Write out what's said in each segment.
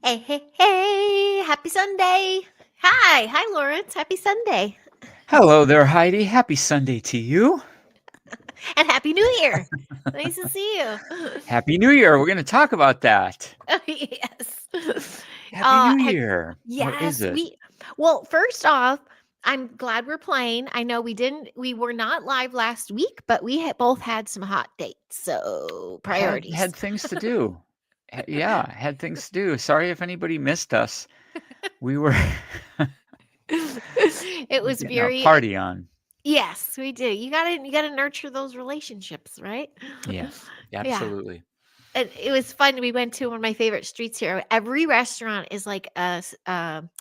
Hey, hey, hey, happy Sunday. Hi, Lawrence. Happy Sunday. Hello there, Heidi. Happy Sunday to you. And Happy New Year. Nice to see you. Happy New Year. We're going to talk about that. Oh, yes. Happy New Had, Year. What is yes, it? well, first off, I'm glad we're playing. I know we were not live last week, but we both had some hot dates. So Had priorities. things to do. Yeah, had things to do. Sorry if anybody missed us. We were It was getting our very, party on. yes, we did. You gotta nurture those relationships, right? Yeah, Yeah. absolutely. And it was fun. We went to one of my favorite streets here. Every restaurant is like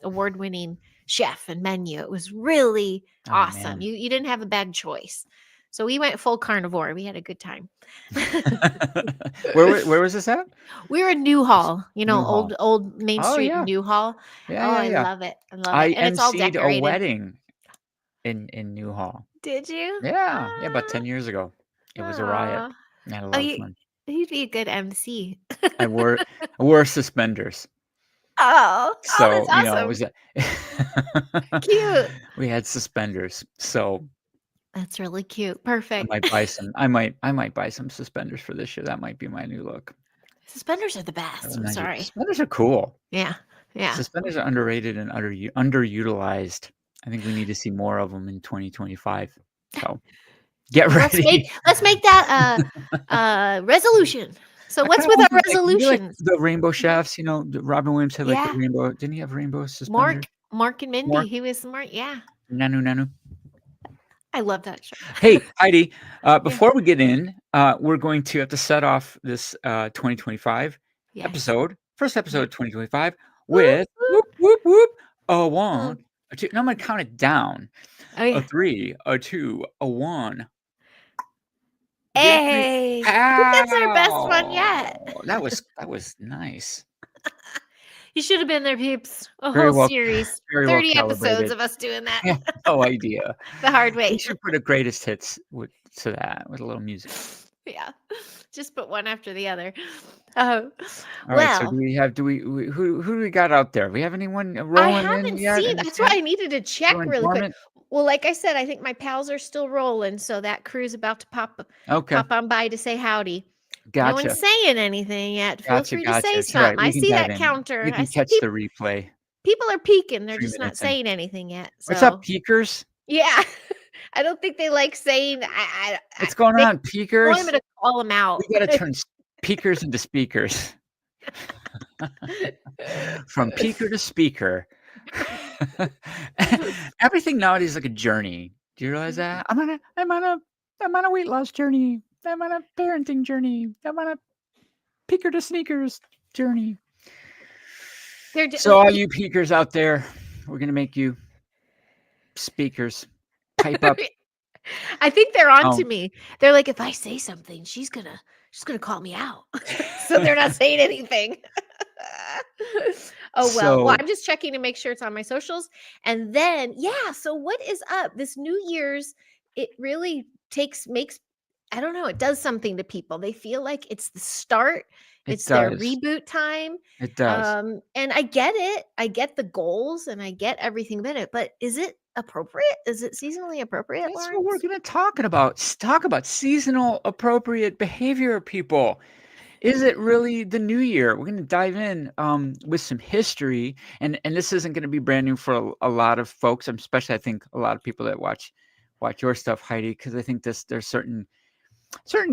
award-winning chef and menu. It was really Oh awesome. man. You didn't have a bad choice. So we went full carnivore. We had a good time. Where was this at? We were in Newhall, Newhall. old Main Oh Street in yeah. Newhall. Yeah, Oh, yeah, I yeah. love it. I love it. I And it's all emceed a decorated. wedding in Newhall. Did you? Yeah, yeah, about 10 years ago. It was a riot. Ah. I had a Oh, lot of fun. you'd be a good MC. I wore I wore suspenders. Oh, So, that's it awesome. was a Cute. we had suspenders. So, That's really cute. I Perfect. might buy some I might buy some suspenders for this year. That might be my new look. Suspenders are the A best. little I'm nicer. sorry. Suspenders are cool. Yeah. Yeah. Suspenders are underrated and underutilized. I think we need to see more of them in 2025. So, get Well, ready. let's make that a resolution. So I what's kinda with want our be like resolutions? the Rainbow Mhm. Chefs, Robin Williams had, like, the Yeah. rainbow didn't he have rainbow suspenders? Mark and Mindy. More? He was smart. Yeah. Nanu, nanu. I love that show. Hey, Heidi, Yeah. before we get in, we're going to have to set off this 2025 Yes. episode, first episode Yeah. of 2025, Whoop, with whoop. whoop, whoop, whoop, a one, Oh, a two. Now I'm going to count it down. oh A yeah. three, a two, a one. Victory. Hey. I think that's our best one yet. Pow! That was nice. You should have been there, peeps. A Very whole well, series. very well 30 episodes calibrated. of us doing that I have no idea. the hard We way. should put a greatest hits to that with a little music. Yeah. Just put one after the other. Oh, All right, so well, who do we got out there? We have anyone I rolling in haven't yet seen in the that's why chat? I needed to check Going really quick. dormant? Well, like I said, I think my pals are still rolling, so that crew's about to Okay, pop on by to say howdy. No one's gotcha, saying anything yet. Feel gotcha, free to gotcha. say It's all right. something. I We can see dive that in. counter. We I can see catch the replay people are peeking. They're 3 just not minutes in. saying anything yet. What's up, So peakers? yeah. I don't think they like saying What's going they on, want me peakers? to call them out. We gotta turn peakers into speakers. From peaker to speaker. Everything nowadays is like a journey. Do you realize that? I'm on a weight loss journey. I'm on a parenting journey. I'm on a peaker to sneakers journey. They're So all you peakers out there, we're gonna make you speakers. Pipe up. I think they're on to Um, me. They're like, if I say something, she's gonna call me out. So they're not saying anything. Oh well. Well, so I'm just checking to make sure it's on my socials. And then, yeah, so what is up? This New Year's, it really makes I don't know, it does something to people. They feel like it's the start, it it's their does. reboot time. It does. And I get it. I get the goals and I get everything in it, but is it appropriate? Is it seasonally appropriate, That's what we're Lawrence? gonna talk about seasonal appropriate behavior, people. Is it really the new year? We're gonna dive in with some history, and this isn't gonna be brand new for a lot of folks. Especially I think a lot of people that watch your stuff, Heidi, because I think there's certain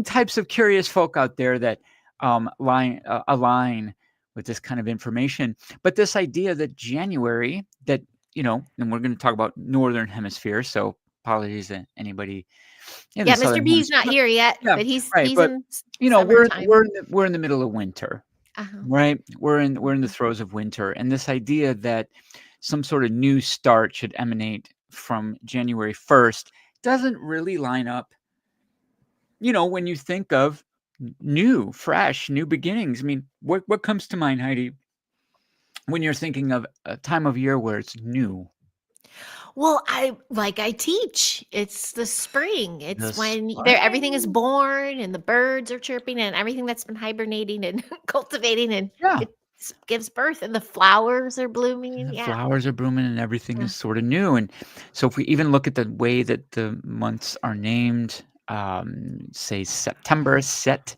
types of curious folk out there that align with this kind of information. But this idea that January, that and we're going to talk about Northern Hemisphere, so apologies to anybody in the Yeah, Mr. Southern B's Hemisphere. not here yet, Yeah, but he's right. But in we're summertime. we're in the middle of winter, Uh-huh. right? We're in the Mhm. throes of winter, and this idea that some sort of new start should emanate from January 1st doesn't really line up. When you think of new, fresh, new beginnings. I mean, what comes to mind, Heidi, when you're thinking of a time of year where it's new? Well, I teach. It's the spring. The It's when everything is spring. born and the birds are chirping and everything that's been hibernating and cultivating and Yeah. gives birth, and the flowers are And blooming. the Yeah. flowers are blooming and everything Uh, is sort of new. And so if we even look at the way that the months are named, say September, set,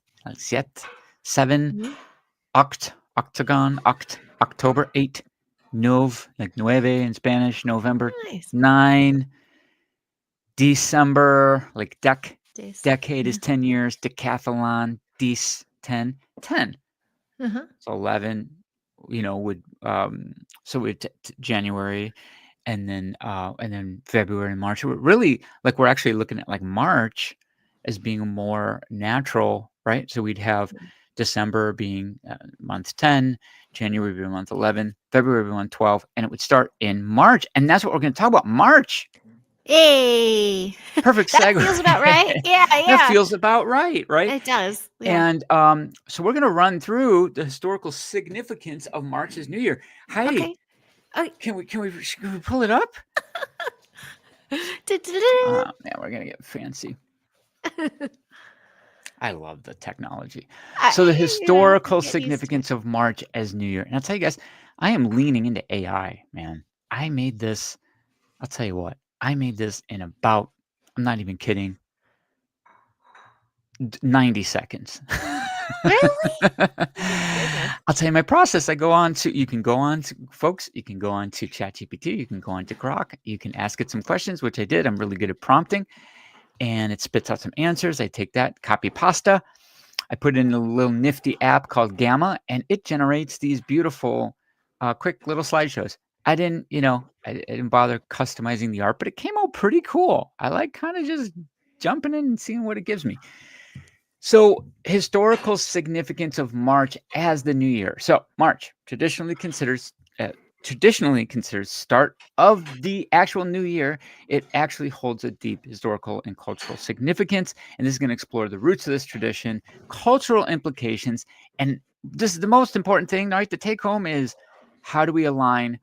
7, mhm. octagon, October, 8, like nueve in Spanish, November, Nice. 9, December, like Days. decade is Yeah. 10 years, decathlon, 10, 10. Uh-huh. So 11, would, so we January, and then February and March. We're actually looking at like March as being more natural, right? So we'd have December being month 10, January being month 11, February being month 12, and it would start in March. And that's what we're going to talk about. March. Hey, Perfect that segue. feels about right. Yeah, That yeah. feels about right, right? It does. Yeah. And so we're going to run through the historical significance of March's New Year. Heidi, Okay. Okay. can we pull it up? Du-du-du. Oh, man, we're going to get fancy. I love the technology. I, So the I'm historical getting used to it. significance of March as New Year. And I'll tell you guys, I am leaning into AI, man. I made this, I'll tell you what, I made this in about, I'm not even kidding, 90 seconds. Really? Oh my goodness. I'll tell you my process. You can go on to, folks, you can go on to ChatGPT, you can go on to Grok, you can ask it some questions, which I did. I'm really good at prompting, and it spits out some answers. I take that, copy pasta, I put it in a little nifty app called Gamma, and it generates these beautiful, quick little slideshows. I didn't bother customizing the art, but it came out pretty cool. I like kind of just jumping in and seeing what it gives me. So, historical significance of March as the new year. So, March traditionally considered start of the actual new year. It actually holds a deep historical and cultural significance, and this is going to explore the roots of this tradition, cultural implications, and this is the most important thing, right? The take home is, how do we align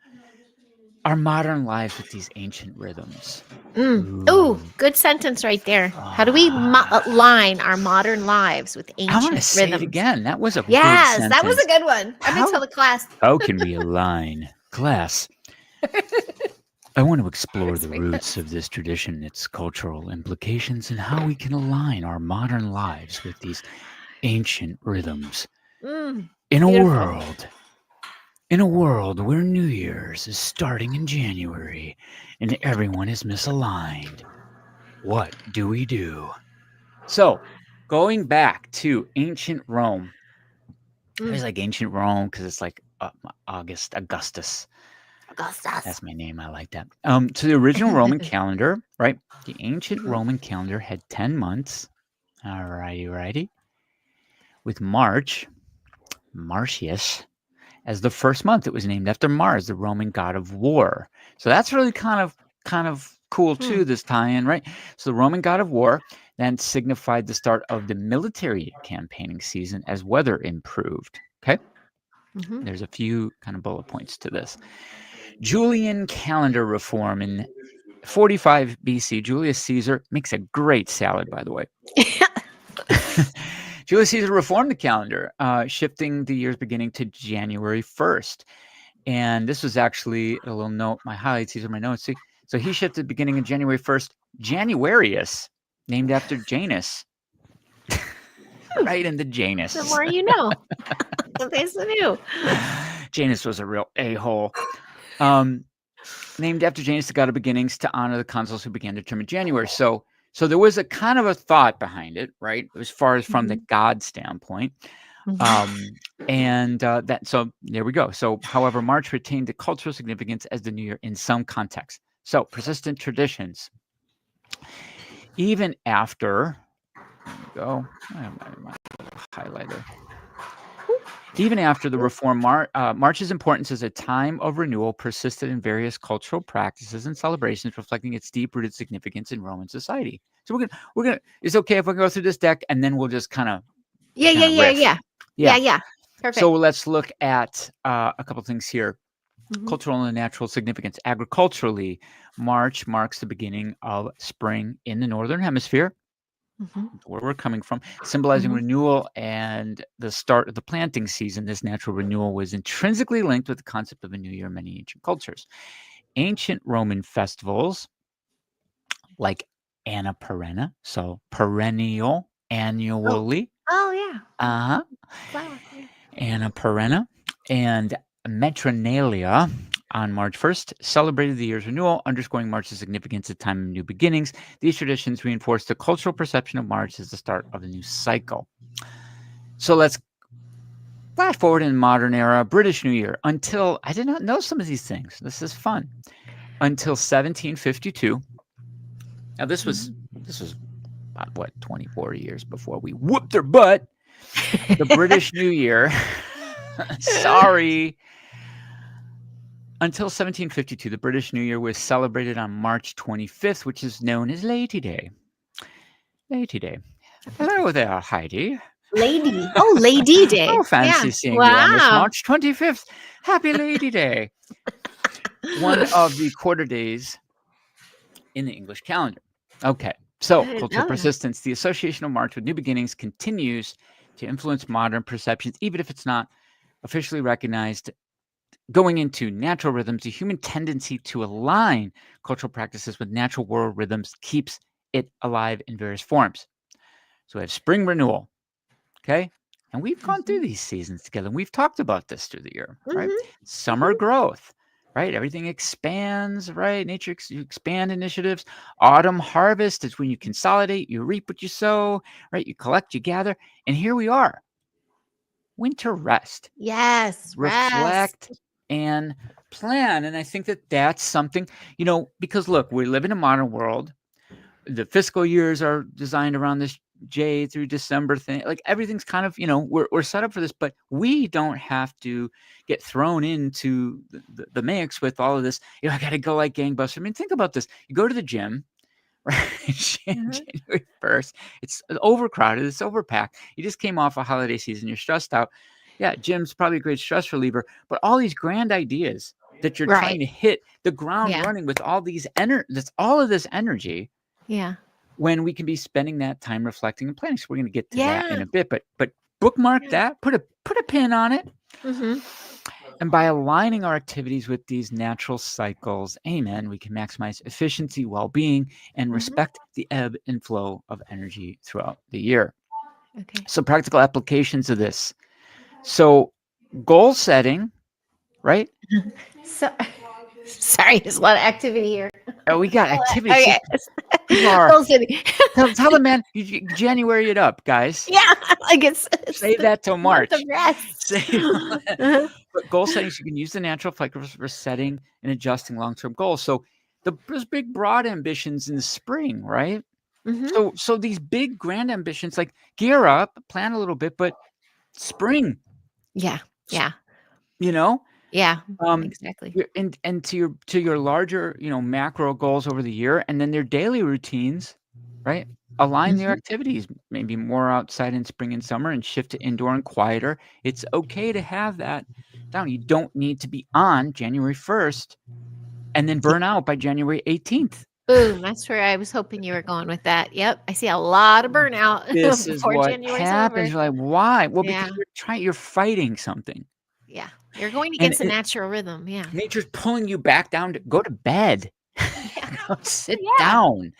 our modern lives with these ancient rhythms? Oh, Ooh. good sentence right there. How do we Ah. align our modern lives with I want to ancient say it rhythms? again. That was a good Yes, that was a sentence. good one. I'm going to tell How the class. how can we align? Class, I want to explore the That's my roots best. of this tradition, its cultural implications, and how we can align our modern lives with these ancient rhythms. Mm, In a beautiful. world, in a world where New Year's is starting in January and everyone is misaligned, what do we do? So, going back to ancient Rome, I Mm, was like ancient Rome because it's like Augustus. Augustus. That's my name. I like that. So the original Roman calendar, right? The ancient Mhm. Roman calendar had 10 months. All righty. With Martius, as the first month. It was named after Mars, the Roman god of war. So that's really kind of cool Hmm. too, this tie-in, right? So the Roman god of war then signified the start of the military campaigning season as weather improved. Okay. Mhm. There's a few kind of bullet points to this. Julian calendar reform in 45 BC. Julius Caesar makes a great salad, by the way. Julius Caesar reformed the calendar, shifting the year's beginning to January 1st. And this was actually a little note, my highlights, these are my notes. See, so he shifted beginning of January 1st, Januarius, named after Janus, right into The Janus. more you know. Something's new. Janus was a real a-hole. Um, named after Janus, the god of beginnings, to honor the consuls who began to determine January. So there was a kind of a thought behind it, right? As far as from the Mhm. god standpoint. Mhm. Um, and so there we go. So, however, March retained the cultural significance as the new year in some contexts. So, persistent traditions, even after, there we go. I have my little highlighter. Even after the reform, March's importance as a time of renewal persisted in various cultural practices and celebrations, reflecting its deep-rooted significance in Roman society. So we're gonna. It's okay if we go through this deck and then we'll just kind of Yeah, yeah, yeah, riff. yeah. Yeah, Yeah. yeah. So Perfect. let's look at a couple things here. Mhm. Cultural and natural significance. Agriculturally, March marks the beginning of spring in the Northern Hemisphere. Mhm. where we're coming from, symbolizing Mhm. renewal and the start of the planting season. This natural renewal was intrinsically linked with the concept of a new year in many ancient cultures. Ancient Roman festivals like Anna Perenna, so perennial, Oh. annually. Oh, yeah. Uh-huh. Flower, yeah. Anna Perenna and Metronalia on March 1st celebrated the year's renewal, underscoring March's significance as a time of new beginnings. These traditions reinforce the cultural perception of March as the start of a new cycle. So let's flash forward in the modern era, British New Year, until I did not know some of these things. This is fun. Until 1752. Now Mhm. this was about what 24 years before we whooped their butt. The British New Year. Sorry. Until 1752, the British New Year was celebrated on March 25th, which is known as Lady Day. Lady Day. Hello there, Heidi. Lady. Oh, Lady Oh, Day. Yeah. fancy seeing you on this Wow. March 25th. Happy Lady Day. One of the quarter days in the English calendar. Okay, I so didn't cultural know that. persistence. The association of March with new beginnings continues to influence modern perceptions, even if it's not officially recognized. Going into natural rhythms, the human tendency to align cultural practices with natural world rhythms keeps it alive in various forms. So we have spring renewal, okay? And we've gone through Mhm. these seasons together, and we've talked about this through the year, right? Mhm. Summer Mhm. growth, right? Everything expands, right? Nature you expand initiatives. Autumn harvest is when you consolidate, you reap what you sow, right? You collect, you gather. And here we are, winter rest. Yes, rest. Reflect and plan. And I think that that's something, because look, we live in a modern world. The fiscal years are designed around this J through December thing. Like everything's kind of, we're set up for this, but we don't have to get thrown into the mix with all of this. I got to go like gangbusters. I mean, think about this. You go to the gym, right? Mhm. January 1st. It's overcrowded. It's overpacked. You just came off a holiday season. You're stressed out. Yeah, gym's probably a great stress reliever, but all these grand ideas that you're Right. trying to hit the ground Yeah. running with all these that's all of this energy Yeah. when we can be spending that time reflecting and planning. So we're going to get to that in Yeah. a bit, but bookmark Yeah. that, put a pin on it. Mhm. And by aligning our activities with these natural cycles, amen, we can maximize efficiency, well being, and Mhm. respect the ebb and flow of energy throughout the year. Okay. So, practical applications of this. So, goal setting, right? So sorry, there's a lot of activity here. Oh, we got activities. See, Okay. people are, Goal setting. tell the man, January it up, guys. Yeah, like it's Save the that till month of March. rest. Save, Uh-huh. but goal settings, you can use the natural cycles for setting and adjusting long term goals. So, there's big, broad ambitions in the spring, right? Mhm. So these big grand ambitions, like gear up, plan a little bit, but spring, Yeah. s- Yeah. you know, Yeah. um, Exactly. and to your larger, macro goals over the year, and then their daily routines, right? Align their Mhm. activities, maybe more outside in spring and summer, and shift to indoor and quieter. It's okay to have that down. You don't need to be on January 1st and then Yeah. burn out by January 18th. Boom, that's where I was hoping you were going with that. Yep, I see a lot of burnout This is before what January's happens. over. You're like, why? Well, Yeah. because you're fighting something. Yeah. You're going And against the natural rhythm. Yeah. nature's pulling you back down to go to bed. Yeah. Go sit Yeah. down.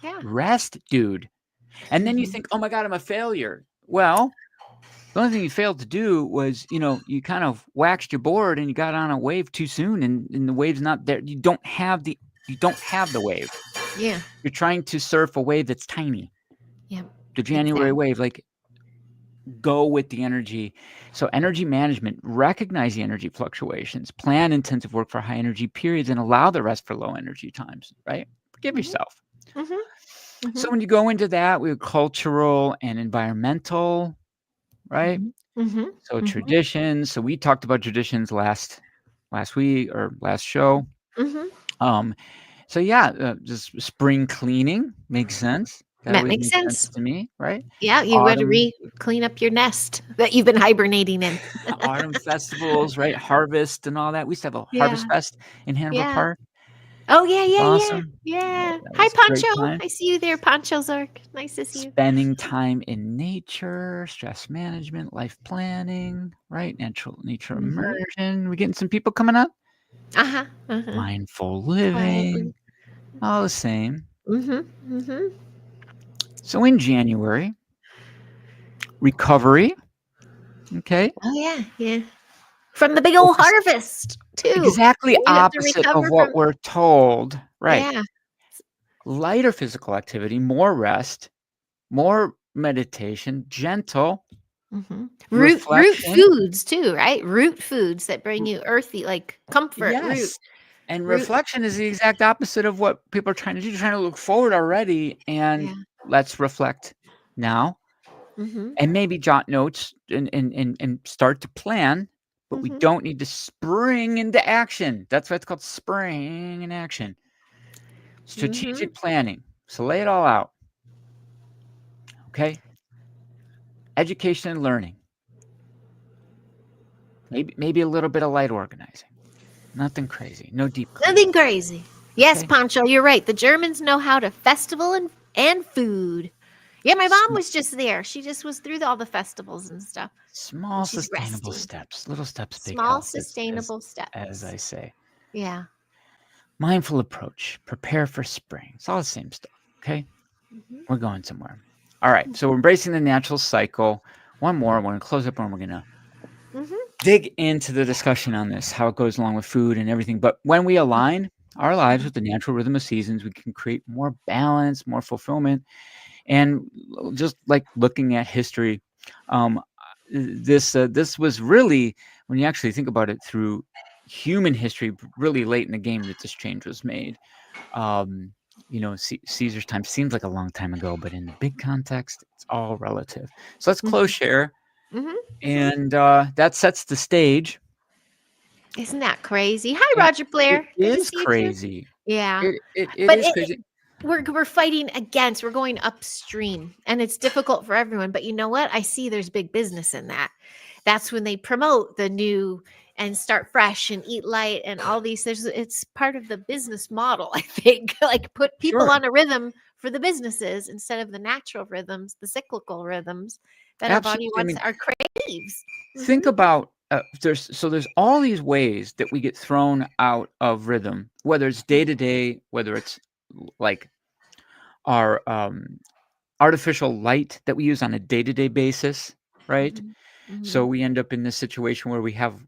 Yeah. Rest, dude. And then you Mhm. think, "Oh my god, I'm a failure." Well, the only thing you failed to do was, you kind of waxed your board and you got on a wave too soon and the wave's not there. You don't have the wave. Yeah. You're trying to surf a wave that's tiny. Yeah. The January Exactly. wave, like go with the energy. So energy management, recognize the energy fluctuations, plan intensive work for high energy periods and allow the rest for low energy times, right? Forgive Mhm. yourself. Mhm. So Mhm. when you go into that, we have cultural and environmental, right? Mhm. Mhm. So Mhm. traditions. So we talked about traditions last week or last show. Mhm. Um, so yeah, just spring cleaning makes sense. That That always makes makes sense sense. to me, right? Yeah, you gotta Autumn clean up your nest that you've been hibernating in. autumn festivals, right? Harvest and all that. We used to have a harvest Yeah. fest in Hanover Yeah. Park. Oh, yeah, It's yeah, yeah, awesome. Yeah, yeah. that Hi, was a great Pancho. time. I see you there, Pancho Zark. Nice to see you. Spending time in nature, stress management, life planning, right? Natural nature Mhm. immersion. We getting some people coming up. Uh-huh, uh-huh. Mindful Quietly. living, all the same. Mhm, mhm. So in January, recovery, okay? Oh, yeah, yeah. From the big old Focus harvest, too. exactly We have to opposite of recover what from we're told. Right. yeah. Lighter physical activity, more rest, more meditation, gentle Mhm. Root reflection. foods too, right? Root foods that bring you earthy, like comfort, Yes. And root reflection is the exact opposite of what people are trying to do. They're trying to look forward already and yeah. let's reflect now Mhm, and maybe jot notes and start to plan, but we mhm, don't need to spring into action. That's why it's called spring in action. mhm. Strategic planning. So lay it all out. Okay. Education and learning. Maybe a little bit of light organizing. Nothing crazy. No deep cleaning. Nothing crazy. Yes, Okay. Pancho, you're right. The Germans know how to festival and food. Yeah, my mom Sm- was just there. She just was through all the festivals and stuff, and Small she's sustainable resting. steps. Little steps, big Small health, as sustainable as steps. I say. Yeah. Mindful approach. Prepare for spring. It's all the same stuff. Okay. Mhm, We're going somewhere. All right. So we're embracing the natural cycle. One more. We're gonna close up and we're gonna mhm, dig into the discussion on this, how it goes along with food and everything. But when we align our lives with the natural rhythm of seasons, we can create more balance, more fulfillment. And just like looking at history, this was really, when you actually think about it through human history, really late in the game that this change was made. Um, Caesar's time seems like a long time ago, but in the big context, it's all relative. So let's close mhm, share, mhm, mhm. and that sets the stage. Isn't that crazy? Hi, And Roger it Blair. Good to is see you too. crazy. Yeah, It but is crazy. we're fighting against. We're going upstream, and it's difficult for everyone. But you know what? I see there's big business in that. That's when they promote the new and start fresh and eat light and all these. It's part of the business model. I think like put people Sure, on a rhythm for the businesses instead of the natural rhythms, the cyclical rhythms that our body absolutely. I wants, mean, our craves. think about there's all these ways that we get thrown out of rhythm, whether it's day to day, whether it's like our artificial light that we use on a day to day basis, right? Mhm, So mhm, we end up in this situation where we have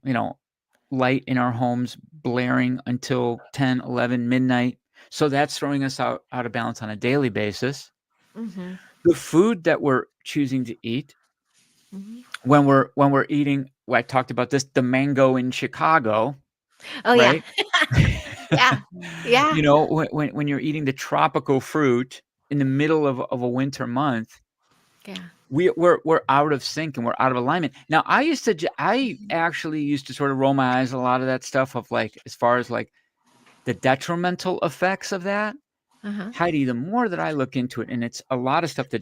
light in our homes blaring until 10, 11, midnight. So that's throwing us out of balance on a daily basis. mhm, The food that we're choosing to eat mhm. when we're eating, well, I talked about this, the mango in Chicago, Oh yeah, right? yeah, yeah, When you're eating the tropical fruit in the middle of a winter month, yeah. we're out of sync and we're out of alignment. Now, I Mhm. actually used to sort of roll my eyes a lot of that stuff of like as far as like the detrimental effects of that. Uh-huh. Heidi, the more that I look into it, and it's a lot of stuff that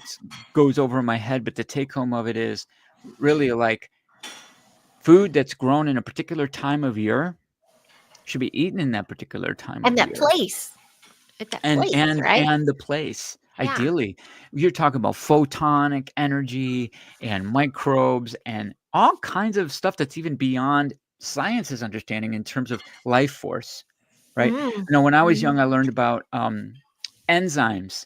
goes over my head, but the take home of it is really like food that's grown in a particular time of year should be eaten in that particular time And of that year. place, at that And place, and right? and the place, Yeah. ideally. You're talking about photonic energy and microbes and all kinds of stuff that's even beyond science's understanding in terms of life force, right? Mm. When I was young, Mhm. I learned about, enzymes,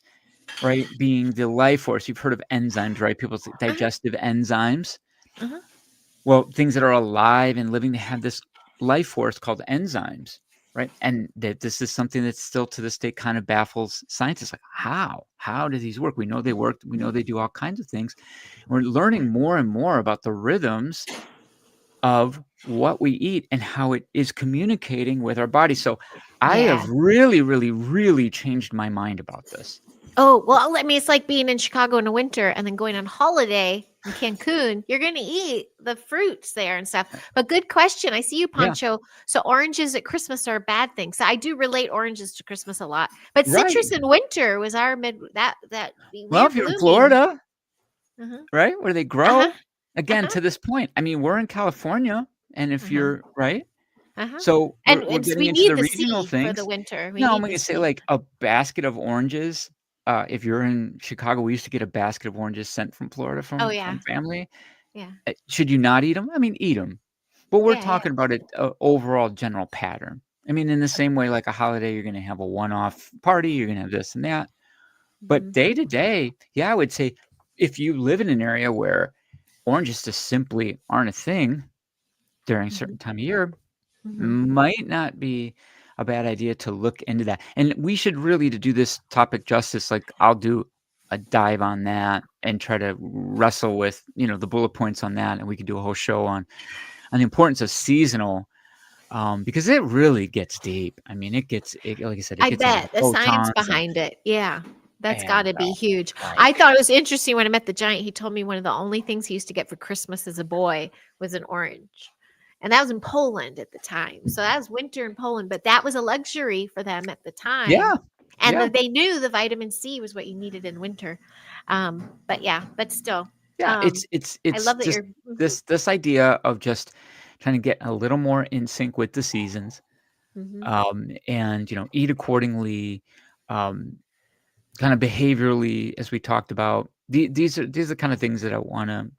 right, being the life force. You've heard of enzymes, right? People's Uh-huh, digestive enzymes. uh-huh. Well, things that are alive and living, they have this life force called enzymes, right? And that this is something that still to this day kind of baffles scientists. Like, how? How do these work? We know they work. We know Mhm. they do all kinds of things. We're learning more and more about the rhythms of what we eat and how it is communicating with our body. So I Yeah. have really, really, really changed my mind about this. Oh, well, I mean, it's like being in Chicago in the winter and then going on holiday in Cancun. You're gonna eat the fruits there and stuff. But good question. I see you, Yeah, Pancho. So oranges at Christmas are a bad thing. So I do relate oranges to Christmas a lot. But right. citrus in winter was our mid that Well, we're if you're in blooming. Florida, Uh-huh. right, where they Uh-huh. grow, again, Uh-huh. to this point, I mean, we're in California, and if Uh-huh. you're right? Uh-huh. So And we're getting we into need the the regional C for the things. winter. We No, I'm need the gonna say C. like a basket of oranges. If you're in Chicago, we used to get a basket of oranges sent from Florida Oh, from yeah. family. Yeah. Should you not eat them? I mean, eat them. But we're Yeah, yeah. talking about it overall general pattern. I mean, in the Okay. same way, like a holiday, you're going to have a one-off party, you're going to have this and that. But Mhm. day to day, yeah, I would say if you live in an area where oranges just simply aren't a thing during a Mhm. certain time of year, Mhm. might not be a bad idea to look into that. And we should really, to do this topic justice, like I'll do a dive on that and try to wrestle with, the bullet points on that. And we could do a whole show on the importance of seasonal, because it really gets deep. I mean, like I said, it I gets into bet the science photons behind it. Yeah. That's and gotta be huge. I like, thought it was interesting when I met the giant, he told me one of the only things he used to get for Christmas as a boy was an orange. And that was in Poland at the time. So that was winter in Poland, but that was a luxury for them at the yeah, time. And yeah, they knew the vitamin C was what you needed in winter. But yeah, but still, yeah. um, I It's love that just you're mhm, this idea of just trying to get a little more in sync with the seasons, mhm. and eat accordingly, um, kind of behaviorally, as we talked about. These are kind of things that I want to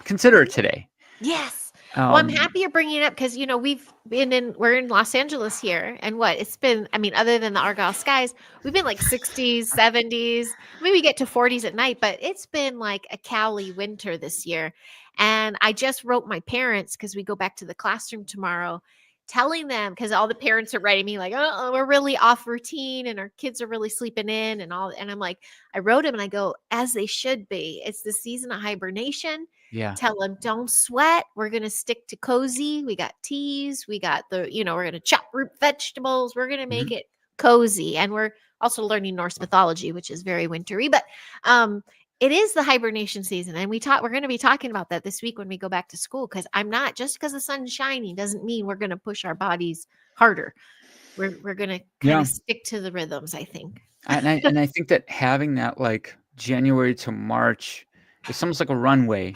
consider today. Yes. Well, I'm Um, happy you're bringing it up because we're in Los Angeles here, and what it's been. I mean, other than the Argyle skies, we've been like 60s, 70s, maybe get to 40s at night, but it's been like a Cali winter this year. And I just wrote my parents because we go back to the classroom tomorrow, telling them because all the parents are writing me like, oh, we're really off routine and our kids are really sleeping in and all. And I'm like, I wrote them and I go, as they should be. It's the season of hibernation. yeah. Tell them, don't sweat. We're going to stick to cozy. We got teas. We got we're going to chop root vegetables. We're going to make Mhm. it cozy. And we're also learning Norse mythology, which is very wintry. But it is the hibernation season. And we're going to be talking about that this week when we go back to school. Cause I'm not just because the sun's shining doesn't mean we're going to push our bodies harder. We're going to kind Yeah. of stick to the rhythms, I think. And I think that having that, like, January to March, it's almost like a runway,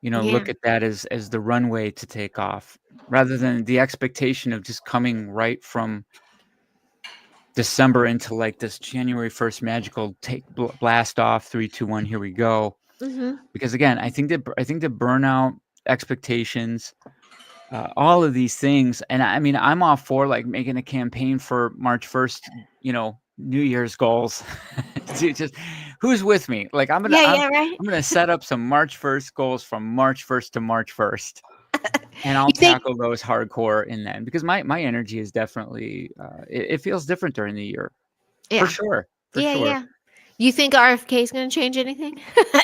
Yeah. look at that as the runway to take off, rather than the expectation of just coming right from December into, like, this January 1st magical blast off, 3, 2, 1, here we go. Mm-hmm. Because again, I think that burnout, expectations, all of these things, and I mean, I'm all for, like, making a campaign for March 1st, New Year's goals. Just who's with me? Like, I'm gonna Yeah. I'm Yeah. Right. I'm gonna set up some March 1st goals from March 1st to March 1st, and I'll You think tackle those hardcore in then, because my energy is definitely, it feels different during the year. For yeah. sure, for Yeah, sure. yeah. You think RFK is gonna change anything?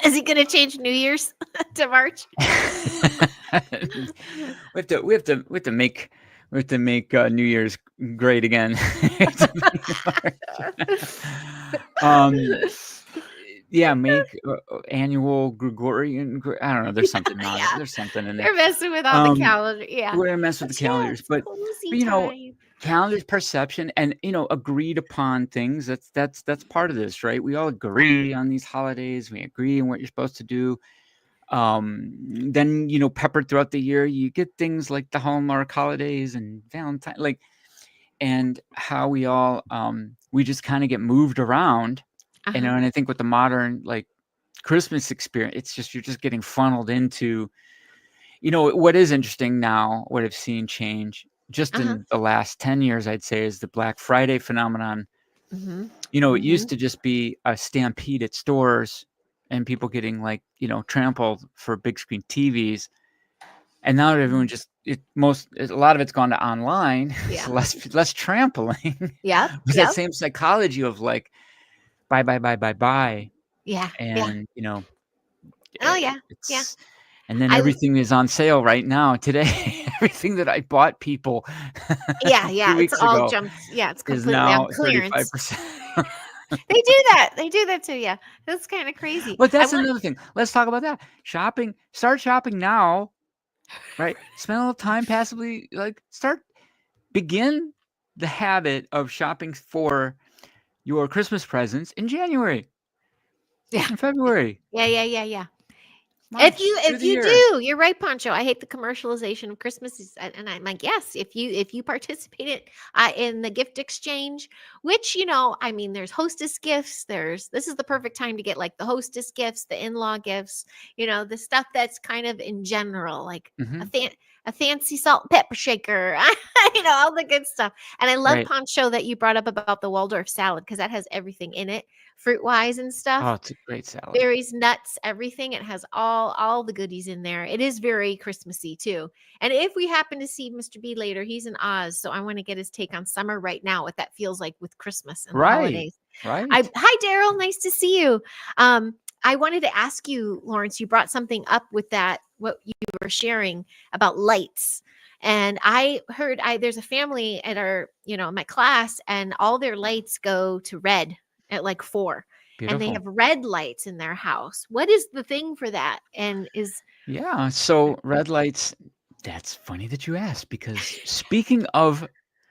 Is he gonna change New Year's to March? We have to make New Year's great again. We have to make March. Um, yeah, make annual Gregorian. I don't know. There's something not. Yeah, There's something in there. they're messing with all the Um, calendar. Yeah. we're gonna mess with the But yeah, calendars, it's but cozy but time. calendars, perception, and agreed upon things. That's part of this, right? We all agree on these holidays. We agree on what you're supposed to do. Then peppered throughout the year, you get things like the Hallmark holidays and Valentine, like, and how we just kind of get moved around, Uh-huh. and I think with the modern, like, Christmas experience, it's just you're just getting funneled into, what is interesting now, what I've seen change just Uh-huh. in the last 10 years, I'd say, is the Black Friday phenomenon. Mhm. It used Mhm. to just be a stampede at stores and people getting, like, trampled for big screen TVs. And now everyone Mhm. just a lot of it's gone to online, Yeah. so less trampling. Yep. But that Yep. same psychology of, like, buy, buy, buy, buy, buy, Yeah. Yeah. and, Oh yeah. Yeah. it's and then I everything is on sale right now today. Everything that I bought people Yeah, 2 yeah. It's weeks all ago jumped. Yeah, it's is completely on now clearance. 35%. They do that. They do that to you. That's kind of crazy. But I that's want another thing. Let's talk about that. Shopping, start shopping now, right? Spend a little time passively, like, begin the habit of shopping for your Christmas presents in January Yeah. and February. Yeah, yeah, yeah, yeah. March through If the you year. do, you're right, Pancho. I hate the commercialization of Christmas, and I'm like, yes, if you participate in the gift exchange, which I mean, there's hostess gifts. This is the perfect time to get like the hostess gifts, the in-law gifts, the stuff that's kind of in general, like a Mhm. fan, a fancy salt and pepper shaker, all the good stuff. And I love, Right. Pancho, that you brought up about the Waldorf salad because that has everything in it, fruit wise and Oh, stuff. it's a great salad. Berries, nuts, everything. It has all the goodies in there. It is very Christmassy too. And if we happen to see Mr. B later, he's in Oz, so I want to get his take on summer right now, what that feels like with Christmas and the Right. holidays. Right. Hi Daryl, nice to see you. I wanted to ask you, Lawrence, you brought something up with that, what you were sharing about lights. And I heard there's a family at my class, and all their lights go to red at like 4, and they Beautiful. have red lights in their house. What is the thing for that? And is Yeah, so red lights, that's funny that you asked because speaking of,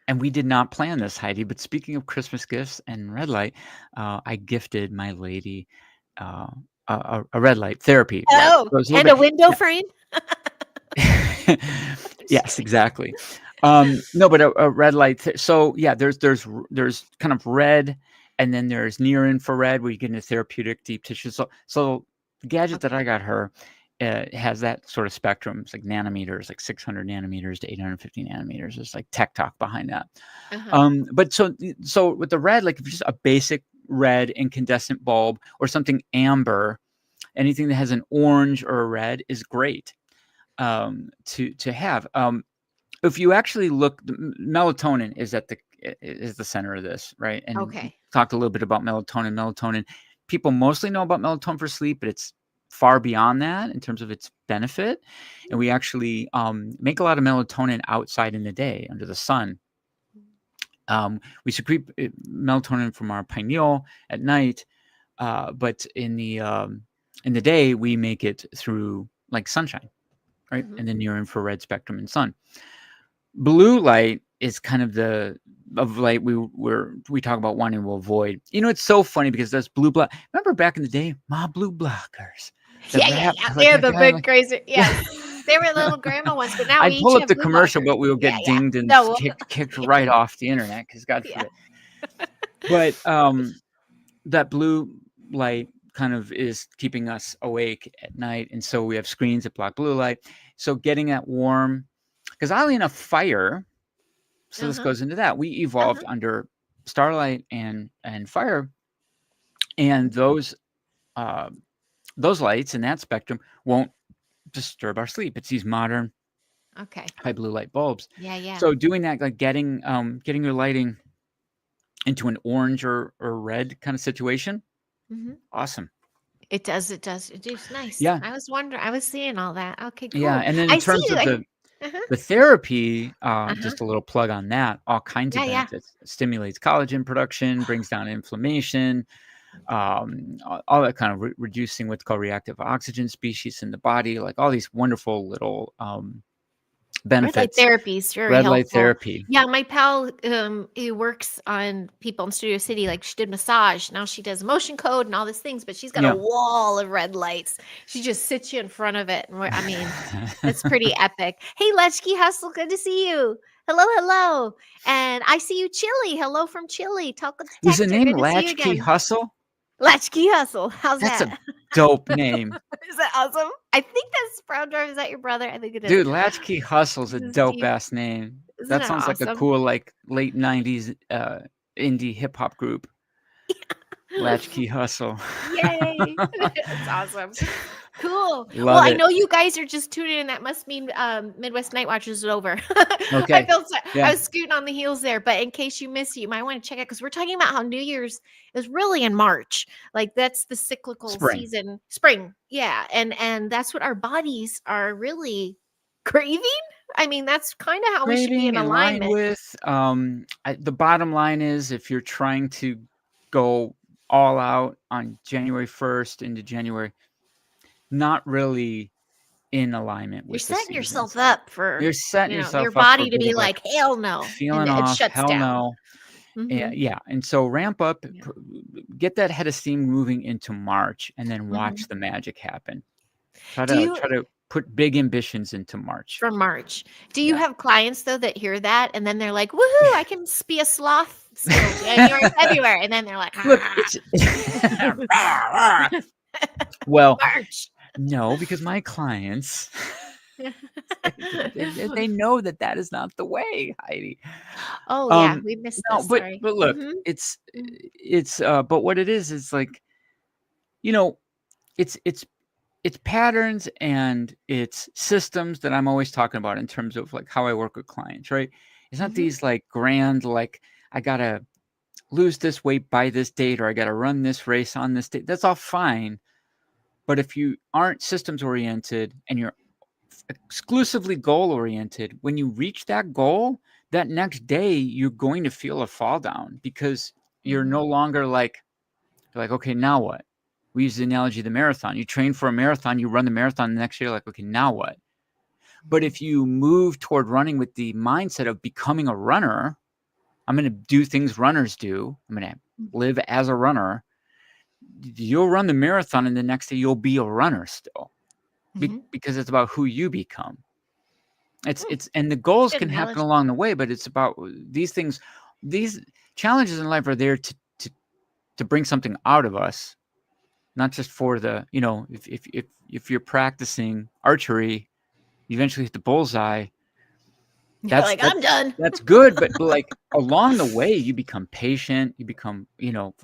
and we did not plan this, Heidi, but speaking of Christmas gifts and red light, I gifted my lady uh, a red light therapy light. oh, So it's a little and a bit, window frame? Just yes, kidding. exactly. No, but a red light. So yeah, there's kind of red, and then there's near infrared where you get into therapeutic deep tissue. So the gadget that I Okay. got her has that sort of spectrum. It's like nanometers, like 600 nanometers to 850 nanometers. There's like tech talk behind that. Uh-huh. But so with the red, like if just a basic red incandescent bulb or something amber, anything that has an orange or a red is great to have. If you actually look, melatonin is the center of this, right? And we Okay. talked a little bit about melatonin. Melatonin, people mostly know about melatonin for sleep, but it's far beyond that in terms of its benefit. And we actually make a lot of melatonin outside in the day under the sun. We secrete melatonin from our pineal at night, but in the day we make it through like sunshine, right? Mm-hmm. And the near infrared spectrum in sun. Blue light is kind of the of light we talk about wanting to avoid. It's so funny because those blue block. Remember back in the day, my blue blockers, the Yeah, yeah, rap, yeah. like They're that the guy. big Like, crazy. Yes. They were little grandma ones, but now we I'd each pull up have the blue commercial, blockers. but we will Yeah, get yeah. dinged and No. kicked Yeah. right off the internet because God Yeah. forbid. But that blue light kind of is keeping us awake at night, and so we have screens that block blue light. So getting that warm, because oddly enough, fire. So this Uh-huh. goes into that. We evolved Uh-huh. under starlight and fire, and Mhm. uh, those lights in that spectrum won't disturb our sleep. It's these modern Okay. high blue light bulbs. Yeah, yeah. So doing that, like getting your lighting into an orange or red kind of situation, Mhm. awesome. It does. It does. It is nice. Yeah, I was wondering. I was seeing all that. Okay, yeah. cool. And then in I see terms you. of Uh-huh. the therapy, Uh-huh. just a little plug on that, all kinds of Yeah, yeah. benefits. It stimulates collagen production, brings down inflammation, all that kind of reducing what's called reactive oxygen species in the body, like all these wonderful little Red light benefits. therapy is very Red light helpful. therapy. Yeah, my pal, who works on people in Studio City, like she did massage. Now she does motion code and all these things, but she's got a Yeah. wall of red lights. She just sits you in front of it. And I mean, it's pretty epic. Hey, Lechke Hustle, good to see you. Hello, hello. And I see you, Chili. Hello from Chili. Talk with the Was the texter. name Good to see you Latchkey again. Hustle? Latchkey Hustle. How's That's a that? dope name. Is that awesome? I think that's Brown Drive. Is that your brother? I think it is. Dude, Latchkey Hustle's a This is dope Steve. ass name. Isn't That that sounds like a awesome? cool, like late 90s indie hip hop group. Latchkey Hustle. Yay. That's awesome. Cool. Well, Love I it. know you guys are just tuning in. That must mean Midwest Night Watchers is over. I Okay. felt I Yeah. was scooting on the heels there, but in case you missed it, you might want to check out because we're talking about how New Year's is really in March. Like that's the cyclical Spring. season, spring. Yeah, and that's what our bodies are really craving. I mean, that's kind of how we should be in Craving in line alignment. with the bottom line is if you're trying to go all out on January 1st into January, not really in alignment You're with the setting yourself seasons. up for, You're setting your yourself up for a body to bit be of like like, hell no, and feeling it off, shuts hell down. no. Hmm. Yeah, and so ramp up, Yeah. get that head of steam moving into March, and then Hmm. watch the magic happen. Try Do to you try to put big ambitions into March. for March? Do you Yeah. have clients though that hear that and then they're like, "Woohoo! I can be a sloth still January, February," and then they're like, Look, "Ah, it's well, March." no, because my clients they know that that is not the way, Heidi. Oh yeah, Um, we missed no, this. Sorry. but look, Mhm. it's Mm, it's but what it is like, you know, it's it's it's patterns and it's systems that I'm always talking about in terms of like how I work with clients, right? It's not mhm, these like grand like I gotta lose this weight by this date or I gotta run this race on this date. That's all fine. But if you aren't systems oriented and you're exclusively goal oriented, when you reach that goal, that next day you're going to feel a fall down because you're mhm, no longer like you're like, okay, now what? We use the analogy of the marathon. You train for a marathon, you run the marathon the next year, like, okay, now what? But mhm, if you move toward running with the mindset of becoming a runner, I'm going to do things runners do. I'm going to live as a runner. You'll run the marathon, and the next day you'll be a runner still, mhm. because it's about who you become. Hmm, It's and the goals good can happen analogy. along the way, but it's about these things. These challenges in life are there to bring something out of us, not just for the if you're practicing archery, you eventually hit the bullseye. You're That's like, "I'm done." that's good, but like along the way, you become patient, you become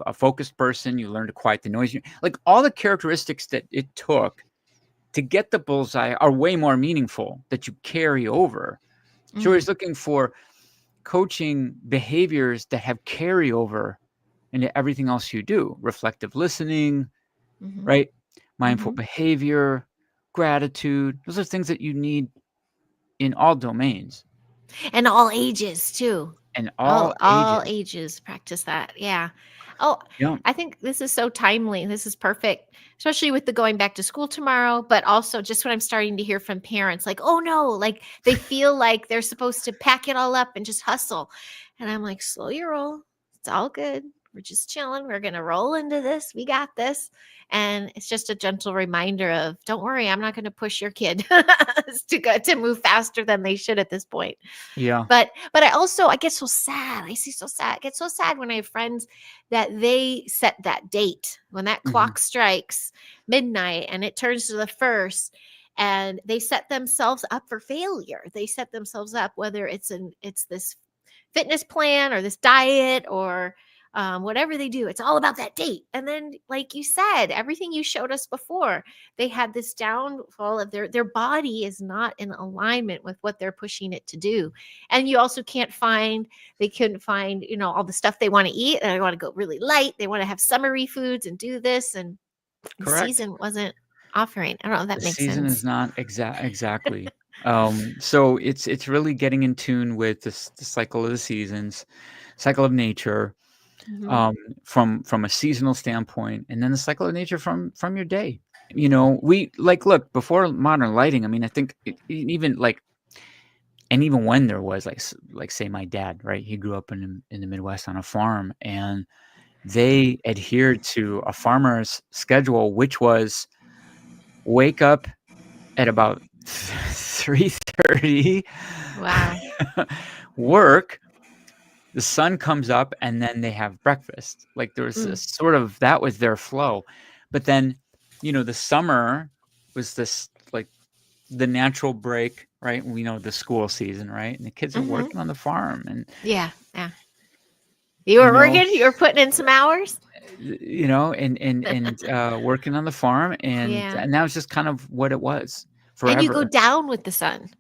a focused person. You learn to quiet the noise. Like all the characteristics that it took to get the bullseye are way more meaningful that you carry over. So Mm, he's looking for coaching behaviors that have carryover into everything else you do. Reflective listening, mhm, right? Mindful mhm. behavior, gratitude. Those are things that you need in all domains And all ages too. and All all all ages. ages practice that. Yeah. Oh, Yeah. I think this is so timely. This is perfect, especially with the going back to school tomorrow, but also just what I'm starting to hear from parents like, "Oh no," like they feel like they're supposed to pack it all up and just hustle. And I'm like, "Slow your roll. It's all good. We're just chilling. We're going to roll into this. We got this." And it's just a gentle reminder of, "Don't worry, I'm not going to push your kid to move faster than they should at this point." Yeah. But I get so sad. I get so sad when I have friends that they set that date when that Mhm. clock strikes midnight and it turns to the first, and they set themselves up for failure. They set themselves up, whether it's this fitness plan or this diet or whatever they do. It's all about that date. And then, like you said, everything you showed us before, they had this downfall of their body is not in alignment with what they're pushing it to do. And you also can't find they couldn't find all the stuff they want to eat. And they want to go really light. They want to have summery foods and do this, and the Correct. season wasn't offering. I don't know if The that makes season is sense. not exactly. So it's really getting in tune with this the cycle of the seasons, cycle of nature, Hmm. um, from a seasonal standpoint, and then the cycle of nature from your day. We like look before modern lighting. I mean, I think even like, and even when there was like say my dad, right? He grew up in the Midwest on a farm, and they adhered to a farmer's schedule, which was wake up at about 3:30, Wow. work, the sun comes up, and then they have breakfast. Like, there was a Mm, sort of that was their flow. But then, the summer was this, like, the natural break, right? We know the school season, right? And the kids are hmm. working on the farm and, Yeah. Yeah. You you were know, working. You were putting in some hours. working on the farm, and Yeah. and that was just kind of what it was And you go forever, down with the sun.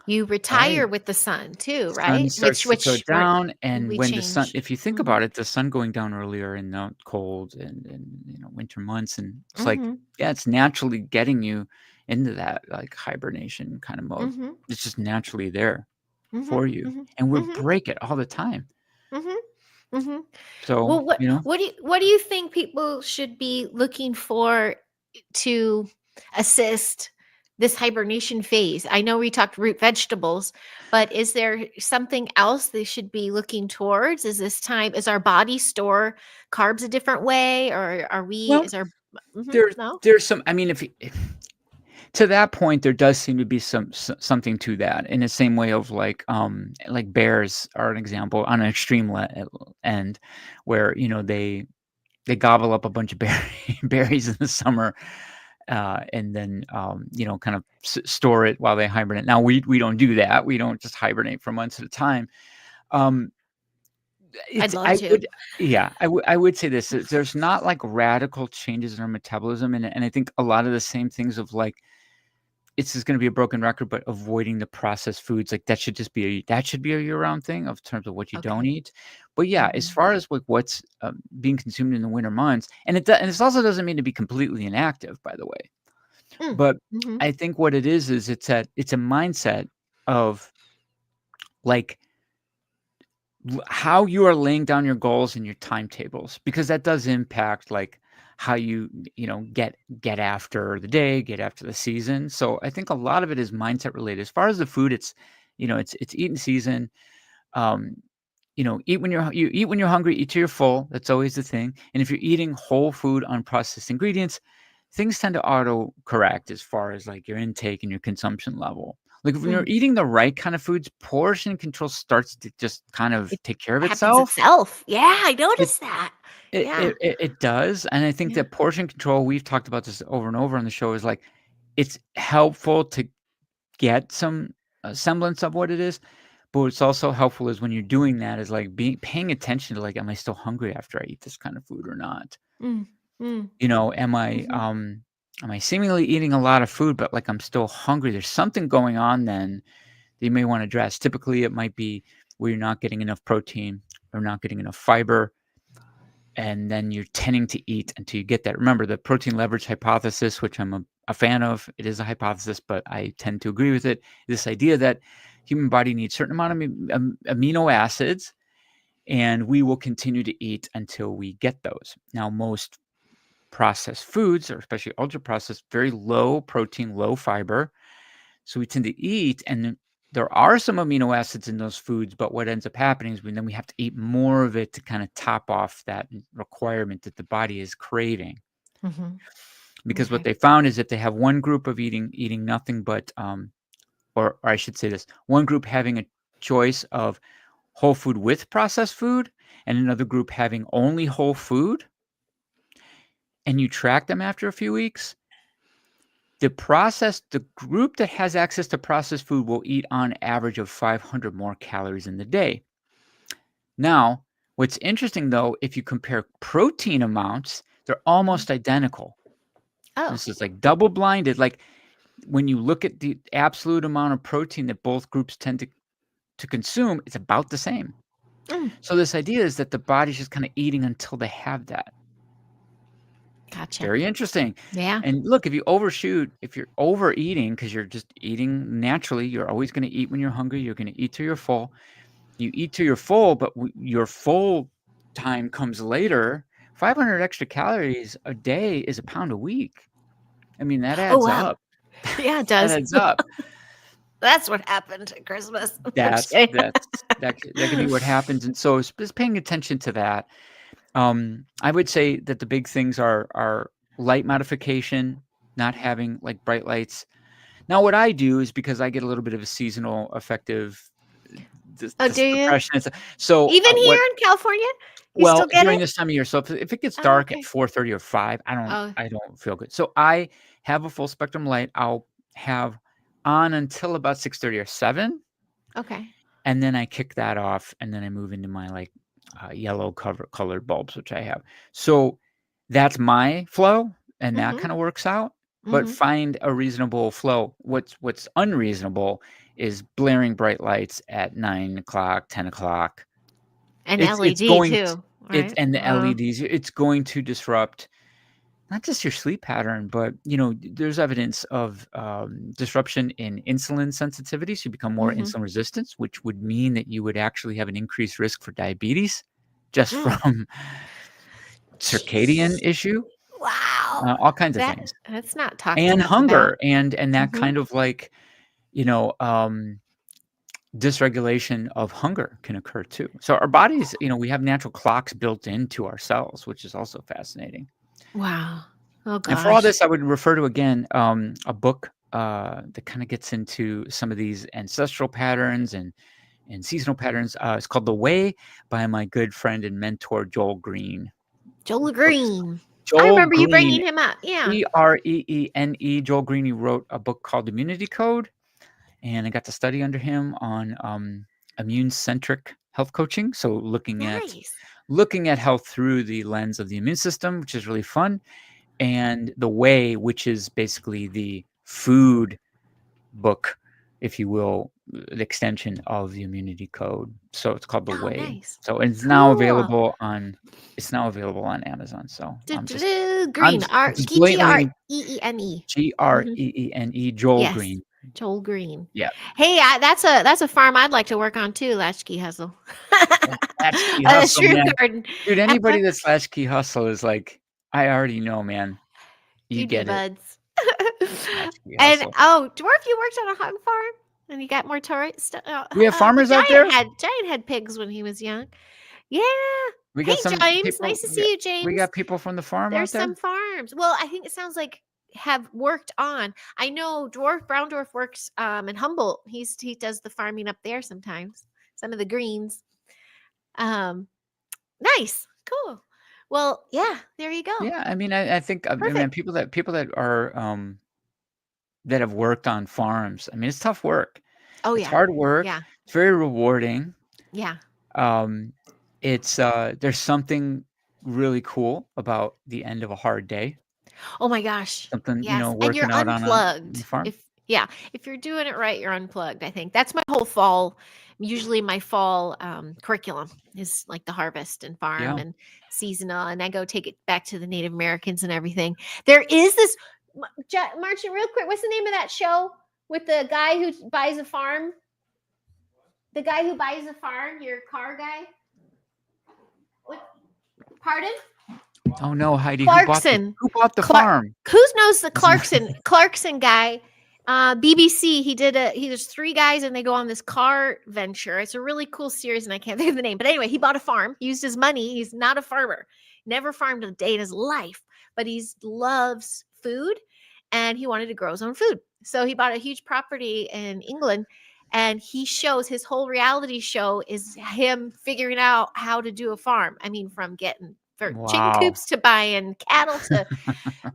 You right? retire with the sun too, Sun right? starts to go down, and We when the sun change. if you think Mhm. about it, the sun going down earlier in the cold and winter months, and it's like, Mhm. yeah, it's naturally getting you into that, like, hibernation kind of mode. Mhm. It's just naturally there Mhm. for you, Mhm. and we Mhm. break it all the time. Mhm. Mhm. So, Well, what do you think people should be looking for to assist this hibernation phase? I know we talked root vegetables, but is there something else they should be looking towards? Is our body store carbs a different way, or well, is our there no? there's some I mean, if to that point, there does seem to be something to that, in the same way of like bears are an example on an extreme end, where they gobble up a bunch of berries in the summer, and then kind of store it while they hibernate. Now we don't do that. We don't just hibernate for months at a time. Um, I'd love I to. would, yeah, I would say this: there's not like radical changes in our metabolism, and I think a lot of the same things of like, it's just going to be a broken record, but avoiding the processed foods, like that should just be a year-round thing of terms of what you don't Okay. eat. But yeah, as Mhm. far as like what's being consumed in the winter months, and this also doesn't mean to be completely inactive, by the way. Mm. But Mhm. I think what it is it's a mindset of like how you are laying down your goals and your timetables, because that does impact like how get after the day, get after the season. So I think a lot of it is mindset related. As far as the food, it's eating season. um eat when you eat when you're hungry, eat till you're full. That's always the thing. And if you're eating whole food, unprocessed ingredients, things tend to auto correct as far as like your intake and your consumption level. Like when you're Mm. eating the right kind of foods, portion control starts to just kind of It take care of happens itself. itself. Yeah, I It noticed that. Yeah. it does. And I think Yeah. that portion control, we've talked about this over and over on the show, is like it's helpful to get some semblance of what it is. But what's also helpful is when you're doing that is like paying attention to like, am I still hungry after I eat this kind of food or not? Mm. Mm. Am I Mhm. seemingly eating a lot of food, but like I'm still hungry? There's something going on then that you may want to address. Typically, it might be where you're not getting enough protein or not getting enough fiber, and then you're tending to eat until you get that. Remember the protein leverage hypothesis, which I'm a fan of. It is a hypothesis, but I tend to agree with it. This idea that human body needs certain amount of amino acids, and we will continue to eat until we get those. Now, most processed foods, or especially ultra processed, very low protein, low fiber. So we tend to eat, and then there are some amino acids in those foods, but what ends up happening is then we have to eat more of it to kind of top off that requirement that the body is craving. Mhm. Because what Okay. they found is if they have one group of eating nothing but, or I should say this, one group having a choice of whole food with processed food, and another group having only whole food, and you track them after a few weeks, the group that has access to processed food will eat on average of 500 more calories in the day. Now, what's interesting though, if you compare protein amounts, they're Mhm. almost identical. Oh. This is like double blinded. Like when you look at the absolute amount of protein that both groups tend to consume, it's about the same. Mm. So this idea is that the body's just kind of eating until they have that. Gotcha. Very interesting. Yeah. And look, if you overshoot, if you're overeating because you're just eating naturally, you're always going to eat when you're hungry. You're going to eat till you're full. You eat till you're full, but your full time comes later. 500 extra calories a day is a pound a week. I mean, that Oh, adds wow. up. Yeah, it That does. adds up. That's what happened at Christmas. I'm just That's kidding. that can be what happens. And so it's just paying attention to that. I would say that the big things are light modification, not having like bright lights. Now, what I do is because I get a little bit of a seasonal affective Oh, do you? depression. So Even here what? in California? You still Well, get during it? this time of year, so if it gets Oh, dark at okay. 4:30 or 5, Oh, I don't feel good. So I have a full spectrum light. I'll have on until about 6:30 or 7. okay. And then I kick that off, and then I move into my, like, yellow colored bulbs, which I have. So, that's my flow, and that Mhm. kinda works out, but Mhm. find a reasonable flow. What's unreasonable is blaring bright lights at 9 o'clock, 10 o'clock. And It's LED going t too, it right? and the LEDs, it's going to disrupt not just your sleep pattern, but, there's evidence of, disruption in insulin sensitivity, so you become more Mhm. insulin resistant, which would mean that you would actually have an increased risk for diabetes just Mm. from circadian Jeez. issue, Wow. all kinds of That things, that's not talked and enough about. hunger, and that Mhm. kind of like, you know, um, dysregulation of hunger can occur too. So our bodies, we have natural clocks built into our cells, which is also fascinating. Wow. Oh And for all gosh. this, I would refer to, again, a book, that kind of gets into some of these ancestral patterns and seasonal patterns. It's called The Way by my good friend and mentor Joel Green. Joel Green. I Joel remember you Green, bringing him up. Yeah. Greene. Joel Green. He wrote a book called Immunity Code, and I got to study under him on immune-centric health coaching. So looking at health through the lens of the immune system, which is really fun, and The Way, which is basically the food book, if you will, the extension of the Immunity Code. So it's called The Way. Nice. So it's now available on Amazon. So Green. G-R-E-E-N-E. Joel Yes. Green. Joel Green. Yeah. Hey, that's a farm I'd like to work on too. Latchkey Hustle. Latchkey Hustle, shroom man. garden. Dude, anybody that's Latchkey Hustle is like, I already know, man. You get it. Buds. Latchkey And Hustle. Dwarf, you worked on a hog farm, and you got more tourists. We have farmers out there? Giant had pigs when he was young. Yeah. We got some James. people, Nice to see you, James. We got people from the farm There's out there? some farms. Well, I think it sounds like have worked on. I know Brown Dwarf works in Humboldt. He does the farming up there sometimes. Some of the greens. Nice. Cool. Well, yeah, there you go. Yeah, I mean, I think people that are that have worked on farms. I mean, it's tough work. Oh, It's hard work. Yeah. It's very rewarding. Yeah. It's there's something really cool about the end of a hard day. Oh my gosh. Something, Yes. working And you're out unplugged. on a farm. If you're doing it right, you're unplugged. I think that's my whole fall. Usually my fall curriculum is like the harvest and farm and seasonal, and I go take it back to the Native Americans and everything. There is this Marcia, real quick, what's the name of that show with the guy who buys a farm? The guy who buys a farm, your car guy? Pardon? Oh no, Heidi. Clarkson. Who bought the farm? Who knows the Clarkson guy? BBC. There's 3 guys and they go on this car venture. It's a really cool series and I can't think of the name. But anyway, he bought a farm, used his money. He's not a farmer, never farmed a day in his life, but he loves food and he wanted to grow his own food. So he bought a huge property in England. And he shows his whole reality show is him figuring out how to do a farm. I mean, from getting chicken coops to buying cattle to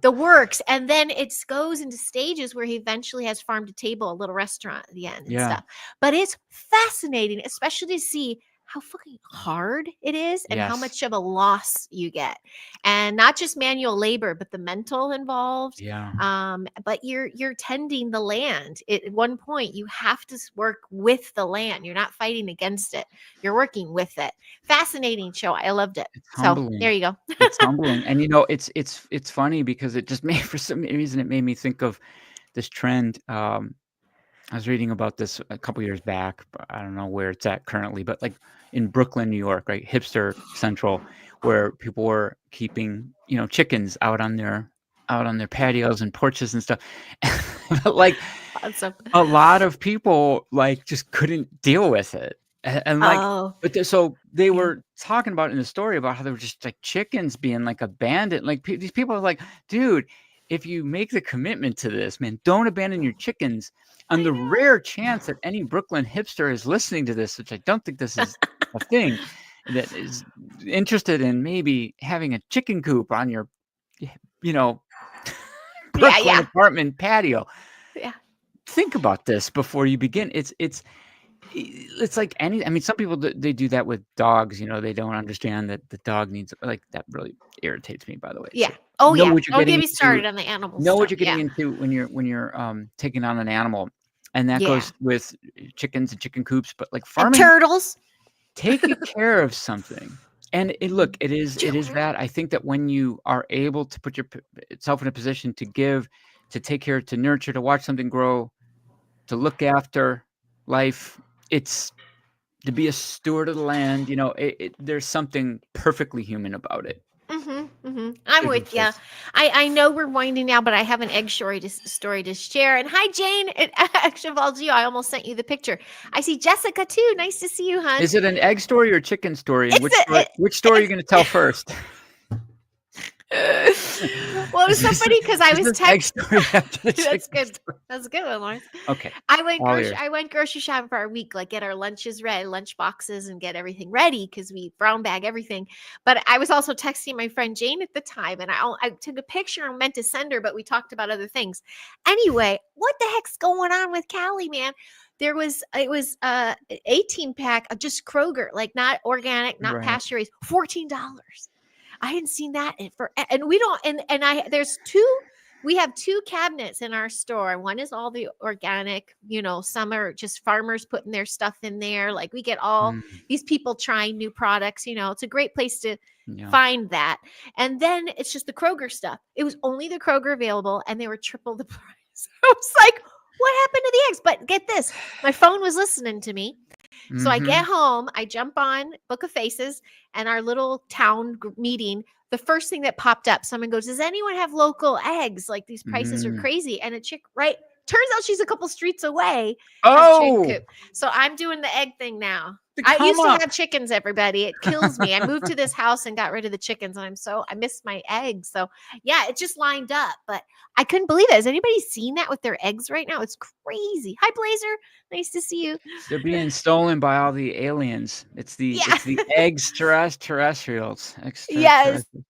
the works. And then it goes into stages where he eventually has farm to table, a little restaurant at the end and stuff. But it's fascinating, especially to see how fucking hard it is and how much of a loss you get. And not just manual labor, but the mental involved. But you're tending the land. At one point, you have to work with the land. You're not fighting against it. You're working with it. Fascinating show. I loved it. So there you go. It's humbling. And it's funny because it just for some reason, it made me think of this trend. I was reading about this a couple years back, but I don't know where it's at currently, but like in Brooklyn, New York, right? Hipster Central, where people were keeping, chickens out on their patios and porches and stuff. Like awesome. A lot of people like just couldn't deal with it. And like, so they were talking about in the story about how there were just like chickens being like abandoned. Like these people are like, dude, if you make the commitment to this, man, don't abandon your chickens. On the rare chance that any Brooklyn hipster is listening to this, which I don't think this is a thing, that is interested in maybe having a chicken coop on your, Brooklyn apartment patio. Yeah. Think about this before you begin. It's like some people, they do that with dogs. They don't understand that the dog needs, like, that really irritates me, by the way. Yeah. So Don't get me started on the animals. Know what you're getting into when you're taking on an animal. And that goes with chickens and chicken coops, but like farming, and turtles. Taking care of something. And it is that. I think that when you are able to put yourself in a position to give, to take care, to nurture, to watch something grow, to look after life, it's to be a steward of the land. There's something perfectly human about it. I'm with you. I know we're winding now, but I have an egg story to share. And hi, Jane. It actually involves you. I almost sent you the picture. I see Jessica too. Nice to see you, hon. Is it an egg story or chicken story? And which story are you going to tell first? Well, it was Is so this funny because I is was this egg text. story after the That's chicken good. story? That's a good one, Lawrence. Okay, I went all grocery. ears. I went grocery shopping for our week, like get our lunches ready, lunch boxes, and get everything ready because we brown bag everything. But I was also texting my friend Jane at the time, and I took a picture and meant to send her, but we talked about other things. Anyway, what the heck's going on with Callie, man? It was 18 pack of just Kroger, like not organic, not Right. pasture raised, $14. I hadn't seen that and we don't and I there's two we have two cabinets in our store. One is all the organic, some are just farmers putting their stuff in there. Like we get all Mm, these people trying new products, it's a great place to yeah. find that. And then it's just the Kroger stuff. It was only the Kroger available and they were triple the price. I was like, what happened to the eggs? But get this, my phone was listening to me. So I get Mhm. home, I jump on Book of Faces and our little town meeting. The first thing that popped up, someone goes, "Does anyone have local eggs? Like these prices are Mm. crazy." And a chick, right? Turns out she's a couple streets away, has a chicken Oh, coop. So I'm doing the egg thing now. to I come used to up. have chickens, everybody. It kills me. I moved to this house and got rid of the chickens, and I miss my eggs. So yeah, it just lined up. But I couldn't believe it. Has anybody seen that with their eggs right now? It's crazy. Hi, Blazer. Nice to see you. They're being stolen by all the aliens. It's the Yeah. it's the terrestrials. Yes. Extraterrestrials.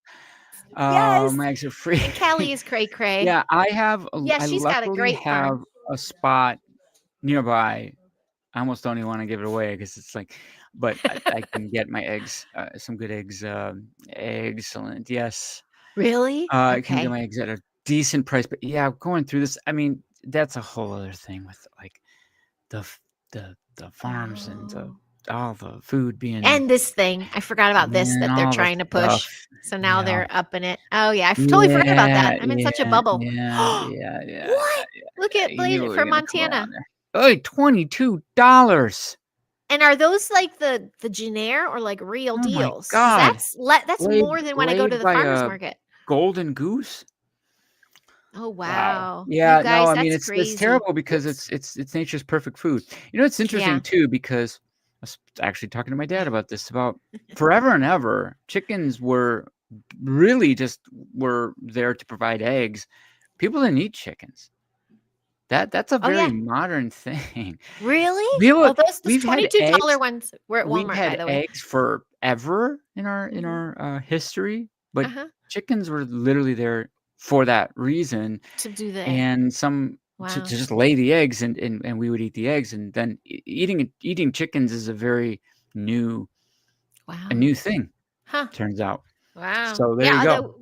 Yes. My eggs are free. Callie is cray cray. Yeah, Yeah, I she's got a luckily great have farm. a spot nearby. I almost don't even wanna give it away because it's like but I can get my eggs, some good eggs, excellent, yes. Really? I can get Okay. my eggs at a decent price, but yeah, going through this, I mean, that's a whole other thing with, like, the f the farms and Oh. all the food being And this thing, I forgot about this and that they're all the trying to stuff. push. So now Yeah. they're upping it. Oh yeah, totally forgot about Yeah, that. I'm in such a yeah, bubble. yeah, yeah, yeah, What? Look yeah, at you knew Blaze we were from gonna come around Montana. there. Hey, $22. And are those like the Genair or like real Oh my deals? Because god. that's Laid more than when I go to laid the by farmers a market. golden goose? Oh Wow. wow, you Yeah, no, guys, I mean, that's it's crazy. terrible because Oops. it's nature's perfect food. You know, it's interesting Yeah. too because I was actually talking to my Yeah. dad about this, about forever and ever, chickens were there to provide eggs. People didn't eat chickens. That's a Oh very yeah. modern thing. Really? We were Oh, those we've had $22 eggs ones were at we've Walmart, by had the way. eggs forever in Mhm. our, history, but Uh-huh. chickens were literally there for that reason. To do the egg. And some to Wow. just lay the eggs and we would eat the eggs, and then eating chickens is new a Wow. new thing, Huh. turns out. Wow. So there Yeah, you go. although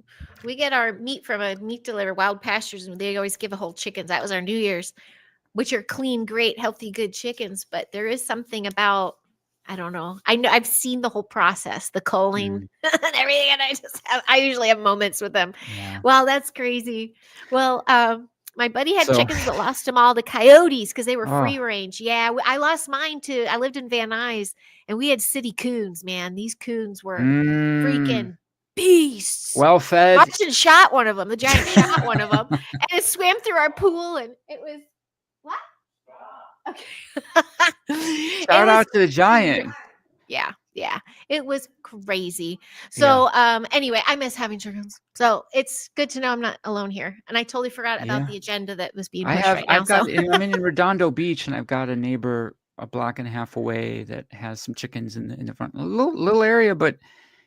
we get our meat from a meat deliverer, Wild Pastures, and they always give a whole chickens. That was our New Year's, which are clean, great, healthy, good chickens. But there is something about, I don't know. I know I've seen the whole process, the culling Mm, and everything, and I usually have moments with them. yeah. Well, that's crazy. Well, my buddy had So chickens, but lost them all to coyotes because they were oh, free range. Yeah, I lost mine too. I lived in Van Nuys, and we had city coons. Man, these coons were mm, freaking beasts. well fed. Carson shot one of them. The giant shot one of them, and it swam through our pool, and it was what? Okay. It Shout was out to the giant. yeah, yeah. It was crazy. Yeah, So, anyway, I miss having chickens. So it's good to know I'm not alone here. And I totally forgot about yeah. the agenda that was being pushed right now. I've So got I'm in Redondo Beach, and I've got a neighbor a block and a half away that has some chickens in the front. A little area, but,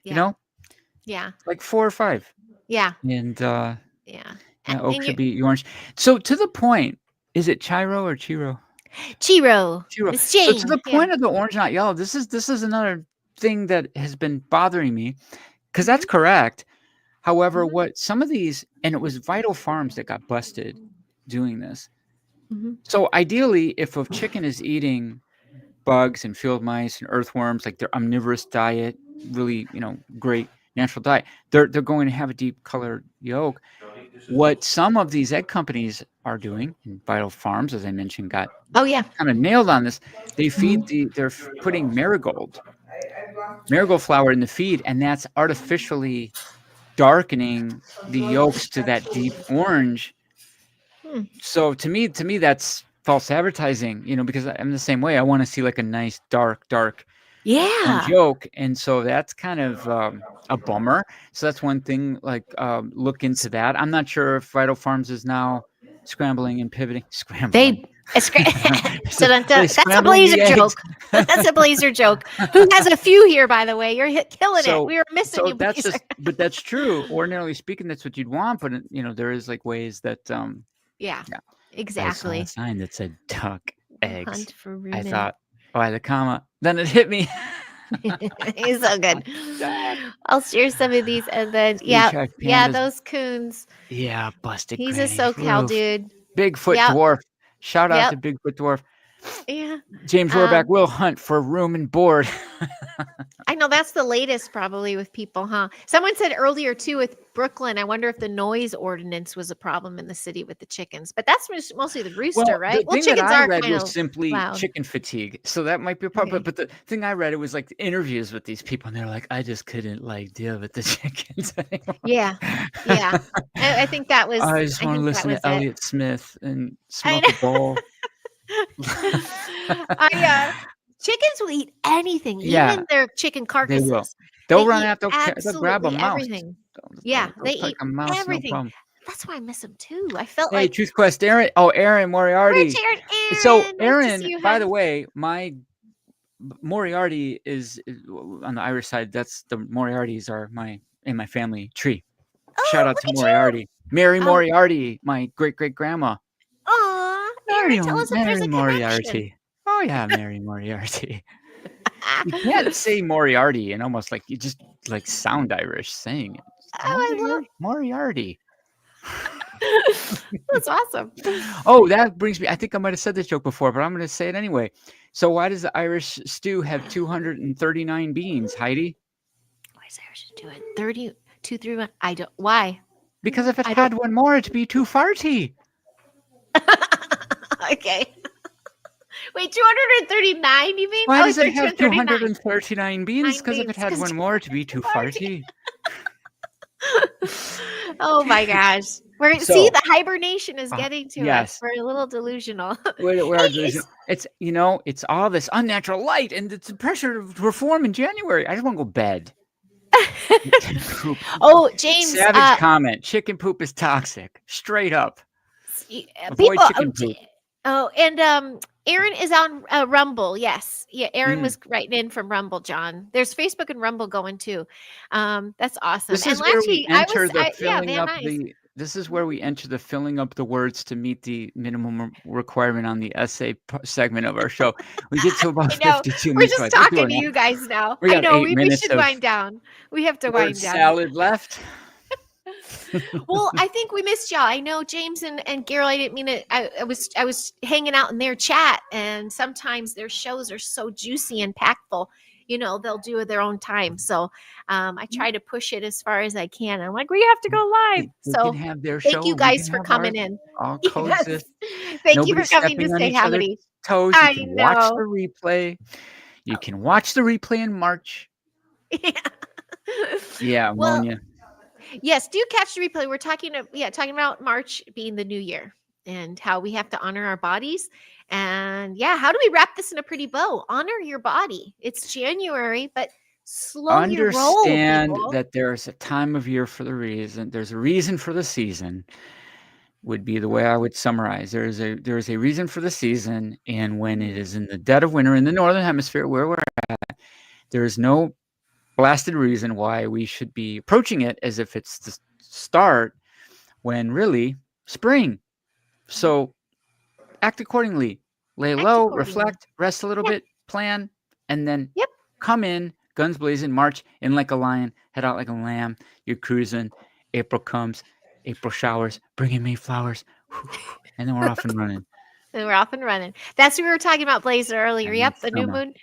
you yeah, know, yeah, like 4 or 5. yeah, And, yeah. yeah, oak And you, should be orange. So to the point, is it Chiro or Chiro? Chiro, Chiro. Miss So to Jane. the Yeah. point of the orange not yellow, this is another thing that has been bothering me because Hmm. that's correct. However, Hmm. what some of these, and it was Vital Farms that got busted doing this. Hmm. So ideally, if a chicken is eating bugs and field mice and earthworms, like their omnivorous diet, really, great natural diet, they're going to have a deep colored yolk. What some of these egg companies are doing, and Vital Farms, as I mentioned, got Oh yeah. kind of nailed on this. Mhm. They're putting marigold flour in the feed, and that's artificially darkening the yolks to that deep orange. Hmm. So to me, that's false advertising, because I'm the same way. I want to see like a nice dark Yeah. joke, and so that's kind of a bummer. So that's one thing. Like, look into that. I'm not sure if Vital Farms is now scrambling and pivoting. Scrambling. They it's great. So, are they That's a scrambling Blazer the eggs? joke. That's a Blazer joke. Who has a few here, by the way? You're killing it. We were missing you, That's Blazer. but that's true. Ordinarily speaking, that's what you'd want. But there is like ways that Yeah, yeah. I saw a exactly. sign that said duck eggs. Hunt for I rumen. thought, by the comma, then it hit me. He's so good. Duck. I'll share some of these, and then Three-track pandas. those coons. Yeah, busted He's a granny SoCal roof. dude. Bigfoot Yep. dwarf. Shout out Yep. to Bigfoot dwarf. Yeah. James Rohrback will hunt for room and board. I know that's the latest probably with people, huh? Someone said earlier too with Brooklyn, I wonder if the noise ordinance was a problem in the city with the chickens, but that's mostly the rooster, Well, right? the thing that chickens I are read kind was of simply loud. chicken fatigue, so that might be a problem. Okay. But the thing I read, it was like the interviews with these people, and they're like, I just couldn't like deal with the chickens anymore. Yeah. Yeah. I think that was I just want to think that listen was to it. Elliott Smith and I smoke a bowl. Chickens will eat anything, Yeah, even their chicken They carcasses. will. They'll run eat after. They'll grab a absolutely mouse. everything. They'll Yeah, they take eat a mouse, no everything. problem. That's why I miss them too. I felt Hey, like Truth Quest, Aaron. Oh, Aaron Moriarty. Richard, So, Aaron, nice to Aaron, see you, by hon. the way, my Moriarty is on the Irish side. That's the Moriartys are in my family tree. Shout out look to at you. Moriarty. Mary Oh. Moriarty, my great great grandma. Aw, Aaron, tell us if there's Mary a connection. Moriarty. Oh yeah, Mary Moriarty. You can't say Moriarty and almost like you just like sound Irish saying it. I love Moriarty. That's awesome. Oh, that brings me. I think I might have said this joke before, but I'm going to say it anyway. So, why does the Irish stew have 239 beans, Heidi? Why is Irish do it? 30, 2, 3, 1. I don't. Why? Because if it had one more, it'd be too farty. Okay. Wait, 239, you mean? Why does it have 239? 239 beans? Because if it had one more, it'd be too farty. Oh my gosh. See, the hibernation is getting to us. We're a little delusional. We're delusional. It's it's all this unnatural light and it's the pressure to reform in January. I just want to go to bed. Oh, James. Savage comment. Chicken poop is toxic. Straight up. Avoid chicken poop. Oh, and Aaron is on Rumble. Yes. Yeah, Aaron was writing in from Rumble, John. There's Facebook and Rumble going too. That's awesome. This is where we enter the filling up the this is where we enter the filling up the words to meet the minimum requirement on the essay segment of our show. We get to about 52 minutes. We're just talking to you guys now. I know we should wind down. We have to wind down. Salad left. Well, I think we missed y'all. I know James and Carol. I didn't mean it. I was hanging out in their chat, and sometimes their shows are so juicy and impactful. They'll do it their own time. So I try to push it as far as I can. I'm like, we have to go live. So thank you guys for coming in. Yes. Thank you for coming to say howdy. Toes. You can watch the replay. You can watch the replay in March. Yeah, ammonia. Yes, do catch the replay. We're talking about March being the new year and how we have to honor our bodies. And how do we wrap this in a pretty bow? Honor your body. It's January, but slow your roll. Understand that there's a time of year for the reason. There's a reason for the season. Would be the way I would summarize. There is a reason for the season, and when it is in the dead of winter in the northern hemisphere where we're at, there is no blasted reason why we should be approaching it as if it's the start when really spring. So act accordingly, lay low, reflect, rest a little bit, plan, and then come in guns blazing, march in like a lion, head out like a lamb. You're cruising. April comes, April showers, bringing me flowers, and then we're off and running. That's what we were talking about, Blazer, earlier. Yep, the new moon,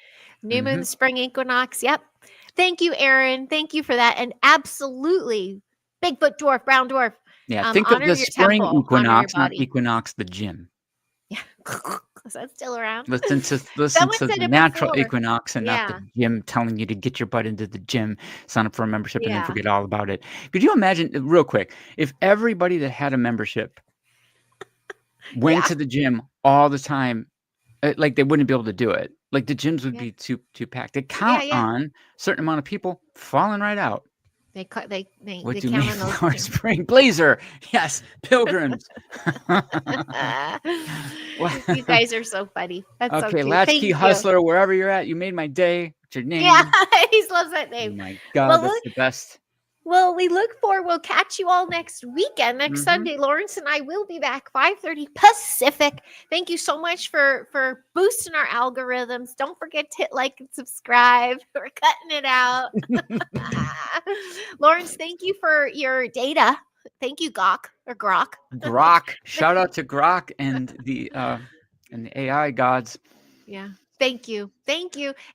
the spring equinox. Yep. Thank you, Aaron. Thank you for that. And absolutely, Bigfoot dwarf, brown dwarf. Yeah, think of the spring equinox, not equinox the gym. Yeah, is that still around? Listen to the natural equinox and not the gym telling you to get your butt into the gym, sign up for a membership, and then forget all about it. Could you imagine, real quick, if everybody that had a membership went to the gym all the time, like they wouldn't be able to do it. Like the gyms would Yeah. be too packed. They count Yeah. on a certain amount of people falling right out. They What do count on those Mayflower things. Spring Blazer? Yes, pilgrims. You guys are so funny. That's so Okay, cute. latchkey Thank you. hustler, wherever you're at, you made my day. What's your Yeah, name? he loves that Oh name. my God, Well, that's the best. we'll catch you all next weekend. Next Mhm. Sunday, Lawrence and I will be back 5:30 Pacific. Thank you so much for boosting our algorithms. Don't forget to hit like and subscribe. We're cutting it out. Lawrence, thank you for your data. Thank you, Grok. Grok. Shout out to Grok and the AI gods. Yeah. Thank you.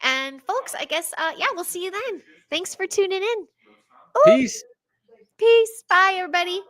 And folks, I guess we'll see you then. Thanks for tuning in. Ooh, Peace. peace. Bye, everybody.